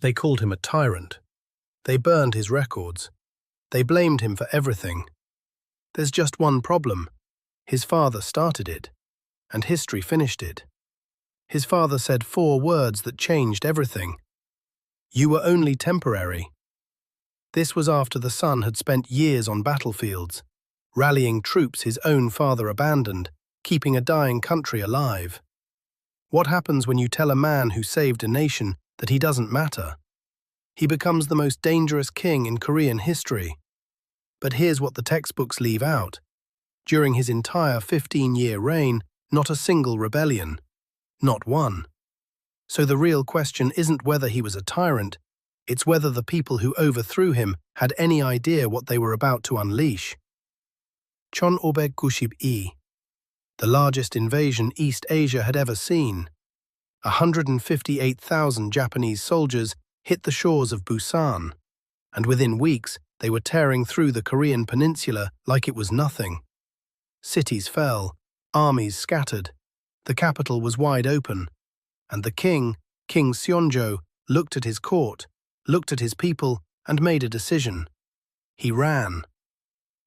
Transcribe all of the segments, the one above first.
They called him a tyrant. They burned his records. They blamed him for everything. There's just one problem. His father started it, and history finished it. His father said 4 words that changed everything. You were only temporary. This was after the son had spent years on battlefields, rallying troops his own father abandoned, keeping a dying country alive. What happens when you tell a man who saved a nation that he doesn't matter? He becomes the most dangerous king in Korean history. But here's what the textbooks leave out. During his entire 15-year reign, not a single rebellion. Not one. So the real question isn't whether he was a tyrant, it's whether the people who overthrew him had any idea what they were about to unleash. Gwanghaegun, the largest invasion East Asia had ever seen. 158,000 Japanese soldiers hit the shores of Busan, and within weeks they were tearing through the Korean peninsula like it was nothing. Cities fell, armies scattered, the capital was wide open, and the king, King Seonjo, looked at his court, looked at his people, and made a decision. He ran.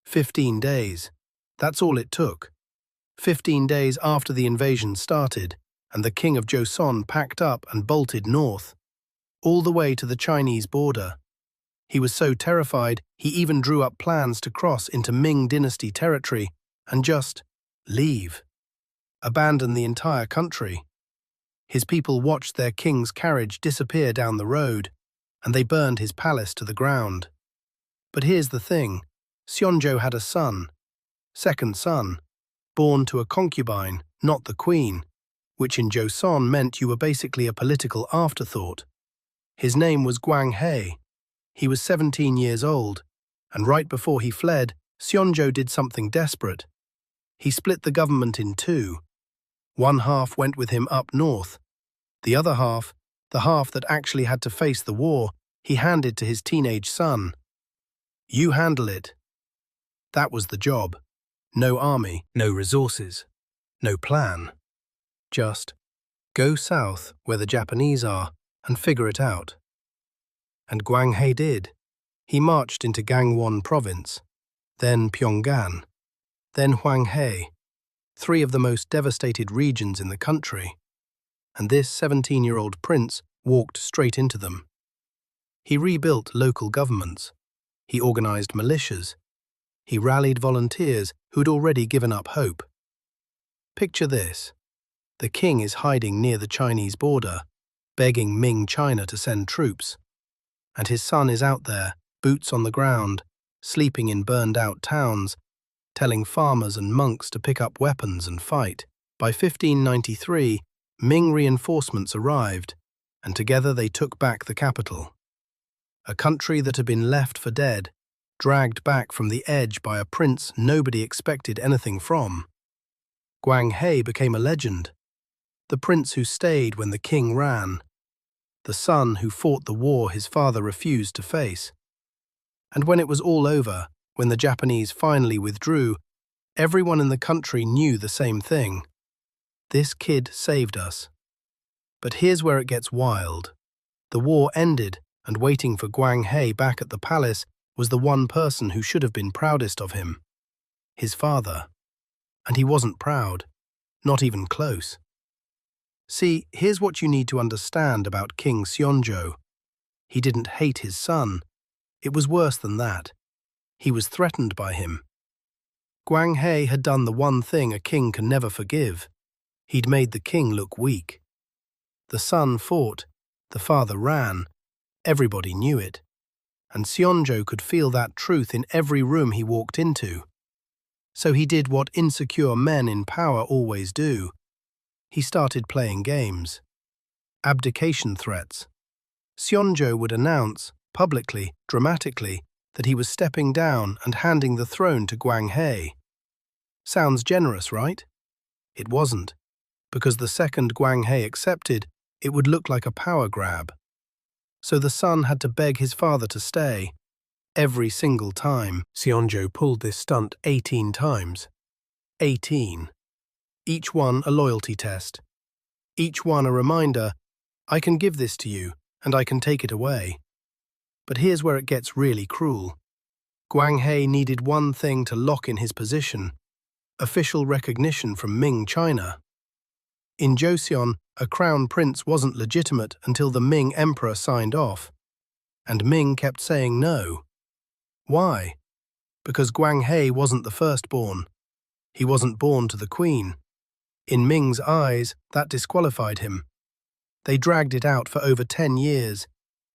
15 days. That's all it took. 15 days after the invasion started, and the king of Joseon packed up and bolted north, all the way to the Chinese border. He was so terrified he even drew up plans to cross into Ming dynasty territory and just leave. Abandon the entire country. His people watched their king's carriage disappear down the road, and they burned his palace to the ground. But here's the thing, Seonjo had a son, second son, born to a concubine, not the queen, which in Joseon meant you were basically a political afterthought. His name was Gwanghae. He was 17 years old, and right before he fled, Seonjo did something desperate. He split the government in 2. One half went with him up north. The other half, the half that actually had to face the war, he handed to his teenage son. You handle it. That was the job. No army, no resources, no plan. Just go south where the Japanese are and figure it out. And Gwanghae did. He marched into Gangwon province, then Pyongan, then Hwanghae, 3 of the most devastated regions in the country. And this 17-year-old prince walked straight into them. He rebuilt local governments. He organized militias. He rallied volunteers who'd already given up hope. Picture this. The king is hiding near the Chinese border, begging Ming China to send troops. And his son is out there, boots on the ground, sleeping in burned-out towns, telling farmers and monks to pick up weapons and fight. By 1593, Ming reinforcements arrived, and together they took back the capital. A country that had been left for dead, dragged back from the edge by a prince nobody expected anything from. Gwanghae became a legend, the prince who stayed when the king ran, the son who fought the war his father refused to face. And when it was all over, when the Japanese finally withdrew, everyone in the country knew the same thing. This kid saved us. But here's where it gets wild. The war ended, and waiting for Gwanghae back at the palace was the one person who should have been proudest of him. His father. And he wasn't proud. Not even close. See, here's what you need to understand about King Seonjo. He didn't hate his son. It was worse than that. He was threatened by him. Gwanghae had done the one thing a king can never forgive. He'd made the king look weak. The son fought, the father ran. Everybody knew it. And Seonjo could feel that truth in every room he walked into. So he did what insecure men in power always do. He started playing games. Abdication threats. Seonjo would announce, publicly, dramatically, that he was stepping down and handing the throne to Gwanghae. Sounds generous, right? It wasn't, because the second Gwanghae accepted, it would look like a power grab. So the son had to beg his father to stay. Every single time. Seonjo pulled this stunt 18 times. 18. Each one a loyalty test. Each one a reminder, I can give this to you, and I can take it away. But here's where it gets really cruel. Gwanghae needed one thing to lock in his position: official recognition from Ming China. In Joseon, a crown prince wasn't legitimate until the Ming emperor signed off, and Ming kept saying no. Why? Because Gwanghae wasn't the firstborn. He wasn't born to the queen. In Ming's eyes, that disqualified him. They dragged it out for over 10 years.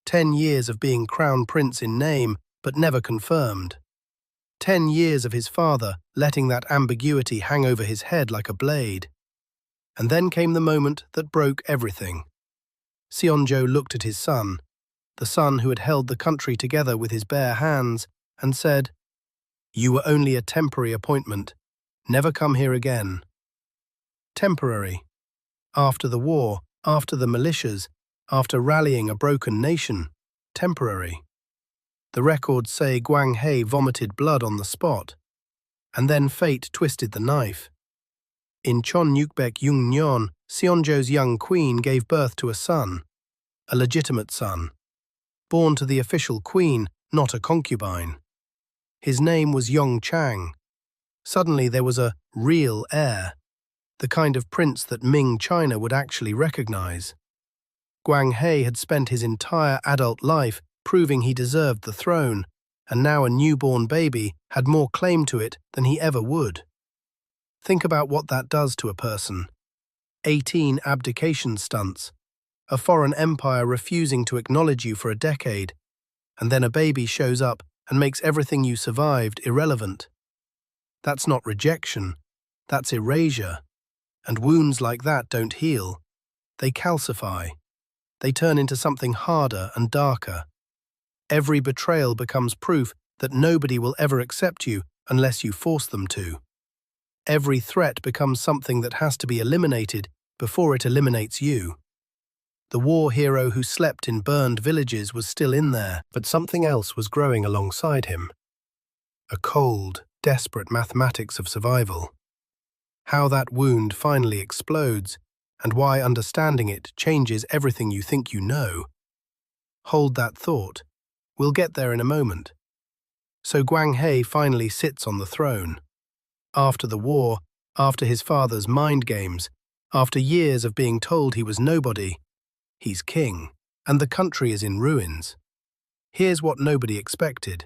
10 years of being crown prince in name, but never confirmed. 10 years of his father letting that ambiguity hang over his head like a blade. And then came the moment that broke everything. Seonjo looked at his son, the son who had held the country together with his bare hands, and said, "You were only a temporary appointment. Never come here again." Temporary. After the war, after the militias, after rallying a broken nation. Temporary. The records say Gwanghae vomited blood on the spot, and then fate twisted the knife. In Cheonnyukbaek Yungnyeon, Seonjo's young queen gave birth to a son, a legitimate son, born to the official queen, not a concubine. His name was Yongchang. Suddenly there was a real heir, the kind of prince that Ming China would actually recognize. Gwanghae had spent his entire adult life proving he deserved the throne, and now a newborn baby had more claim to it than he ever would. Think about what that does to a person. 18 abdication stunts, a foreign empire refusing to acknowledge you for a decade, and then a baby shows up and makes everything you survived irrelevant. That's not rejection, that's erasure. And wounds like that don't heal. They calcify. They turn into something harder and darker. Every betrayal becomes proof that nobody will ever accept you unless you force them to. Every threat becomes something that has to be eliminated before it eliminates you. The war hero who slept in burned villages was still in there, but something else was growing alongside him. A cold, desperate mathematics of survival. How that wound finally explodes, and why understanding it changes everything you think you know. Hold that thought. We'll get there in a moment. So Gwanghae finally sits on the throne. After the war, after his father's mind games, after years of being told he was nobody, he's king, and the country is in ruins. Here's what nobody expected.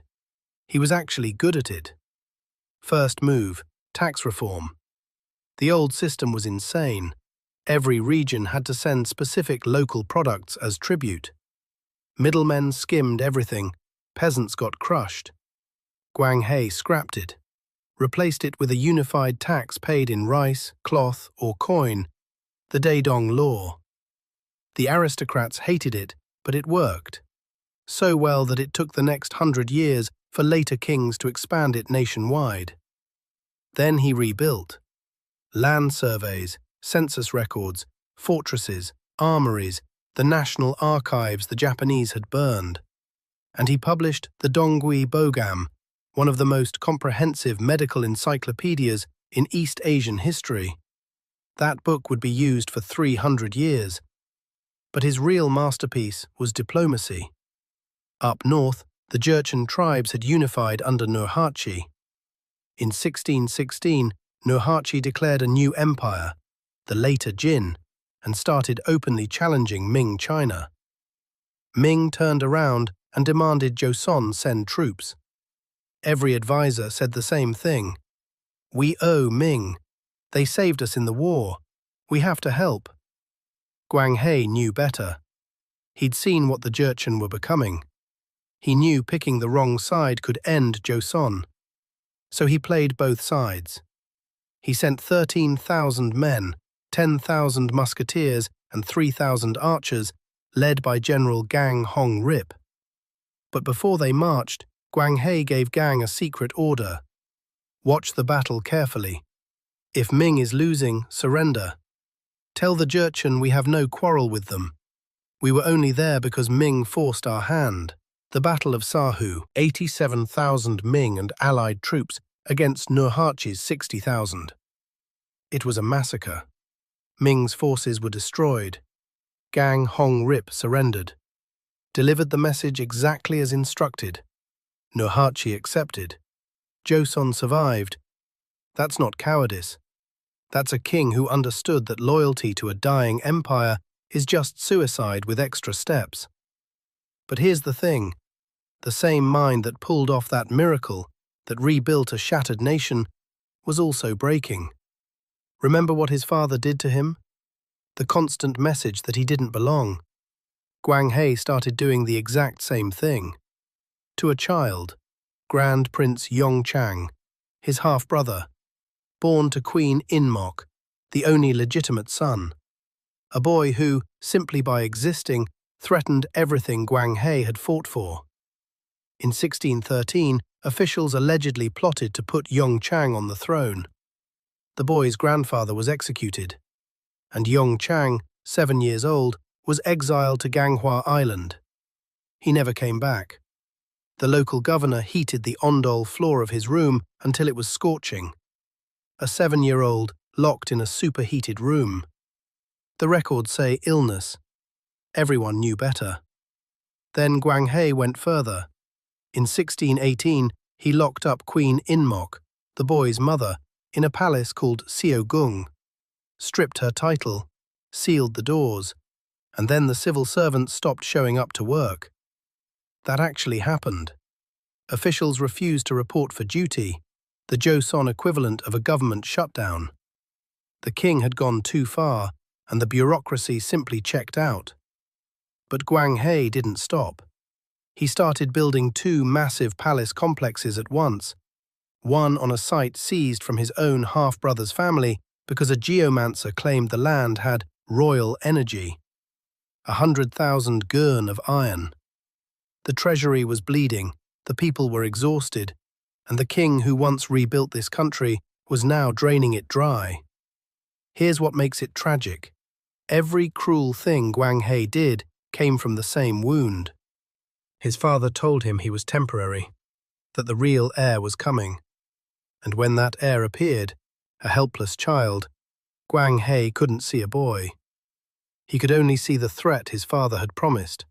He was actually good at it. First move, tax reform. The old system was insane. Every region had to send specific local products as tribute. Middlemen skimmed everything, peasants got crushed. Gwanghae scrapped it, replaced it with a unified tax paid in rice, cloth, or coin, the Daedong law. The aristocrats hated it, but it worked. So well that it took the next 100 years for later kings to expand it nationwide. Then he rebuilt. Land surveys, census records, fortresses, armories, the national archives the Japanese had burned. And he published the Dongui Bogam, one of the most comprehensive medical encyclopedias in East Asian history. That book would be used for 300 years. But his real masterpiece was diplomacy. Up north, the Jurchen tribes had unified under Nurhaci. In 1616, Nurhaci declared a new empire, the later Jin, and started openly challenging Ming China. Ming turned around and demanded Joseon send troops. Every advisor said the same thing. We owe Ming. They saved us in the war. We have to help. Gwanghae knew better. He'd seen what the Jurchen were becoming. He knew picking the wrong side could end Joseon. So he played both sides. He sent 13,000 men, 10,000 musketeers and 3,000 archers, led by General Gang Hong Rip. But before they marched, Gwanghae gave Gang a secret order. Watch the battle carefully. If Ming is losing, surrender. Tell the Jurchen we have no quarrel with them. We were only there because Ming forced our hand. The Battle of Sahu, 87,000 Ming and allied troops against Nurhaci's 60,000. It was a massacre. Ming's forces were destroyed. Gang Hong Rip surrendered. delivered the message exactly as instructed. Nurhaci accepted. Joseon survived. That's not cowardice. That's a king who understood that loyalty to a dying empire is just suicide with extra steps. But here's the thing. The same mind that pulled off that miracle, that rebuilt a shattered nation, was also breaking. Remember what his father did to him? The constant message that he didn't belong. Gwanghae started doing the exact same thing. To a child, Grand Prince Yongchang, his half-brother, born to Queen Inmok, the only legitimate son. A boy who, simply by existing, threatened everything Gwanghae had fought for. In 1613, officials allegedly plotted to put Yongchang on the throne. The boy's grandfather was executed, and Yongchang, 7 years old, was exiled to Ganghwa Island. He never came back. The local governor heated the ondol floor of his room until it was scorching. A 7-year-old locked in a superheated room. The records say illness. Everyone knew better. Then Gwanghae went further. In 1618, he locked up Queen Inmok, the boy's mother, in a palace called Seogung, stripped her title, sealed the doors, and then the civil servants stopped showing up to work. That actually happened. Officials refused to report for duty, the Joseon equivalent of a government shutdown. The king had gone too far, and the bureaucracy simply checked out. But Gwanghae didn't stop. He started building 2 massive palace complexes at once, one on a site seized from his own half-brother's family because a geomancer claimed the land had royal energy. 100,000 gurn of iron. The treasury was bleeding, the people were exhausted, and the king who once rebuilt this country was now draining it dry. Here's what makes it tragic. Every cruel thing Gwanghae did came from the same wound. His father told him he was temporary, that the real heir was coming. And when that heir appeared, a helpless child, Gwanghae couldn't see a boy. He could only see the threat his father had promised.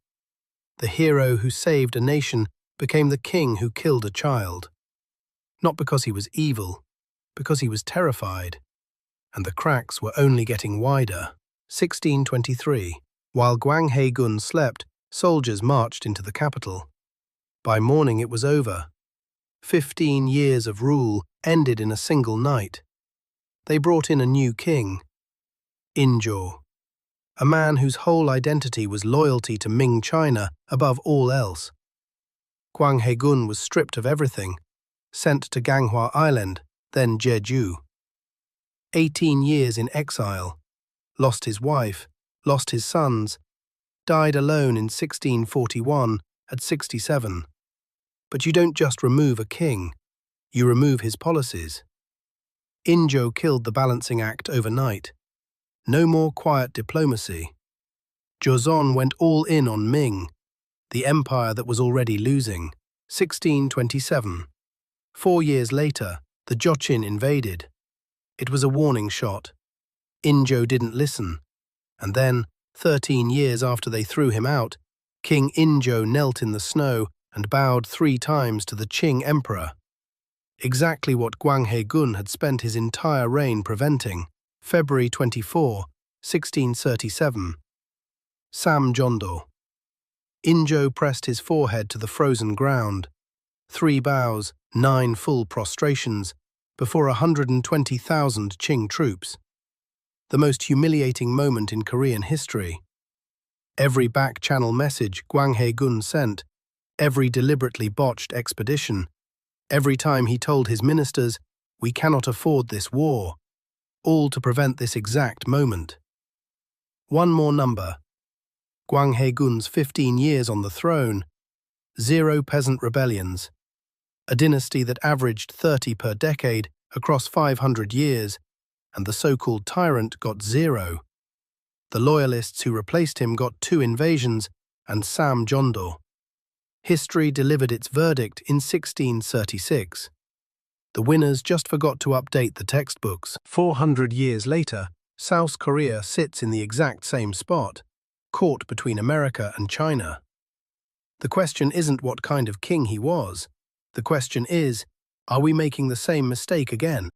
The hero who saved a nation became the king who killed a child. Not because he was evil, because he was terrified. And the cracks were only getting wider. 1623. While Gwanghaegun slept, soldiers marched into the capital. By morning it was over. 15 years of rule ended in a single night. They brought in a new king, Injo, a man whose whole identity was loyalty to Ming China above all else. Gwanghaegun was stripped of everything, sent to Ganghwa Island, then Jeju. 18 years in exile, lost his wife, lost his sons, died alone in 1641 at 67. But you don't just remove a king, you remove his policies. Injo killed the balancing act overnight. No more quiet diplomacy. Joseon went all in on Ming, the empire that was already losing. 1627. 4 years later, the Jochin invaded. It was a warning shot. Injo didn't listen. And then, 13 years after they threw him out, King Injo knelt in the snow and bowed 3 times to the Qing emperor. Exactly what Gwanghaegun had spent his entire reign preventing. February 24, 1637. Samjeondo. Injo pressed his forehead to the frozen ground. 3 bows, 9 full prostrations, before 120,000 Qing troops. The most humiliating moment in Korean history. Every back-channel message Gwanghaegun sent, every deliberately botched expedition, every time he told his ministers, "We cannot afford this war," all to prevent this exact moment. One more number. Gwanghaegun's 15 years on the throne, 0 peasant rebellions, a dynasty that averaged 30 per decade across 500 years, and the so-called tyrant got 0. The loyalists who replaced him got 2 invasions and Samjeondo. History delivered its verdict in 1636. The winners just forgot to update the textbooks. 400 years later, South Korea sits in the exact same spot, caught between America and China. The question isn't what kind of king he was. The question is, are we making the same mistake again?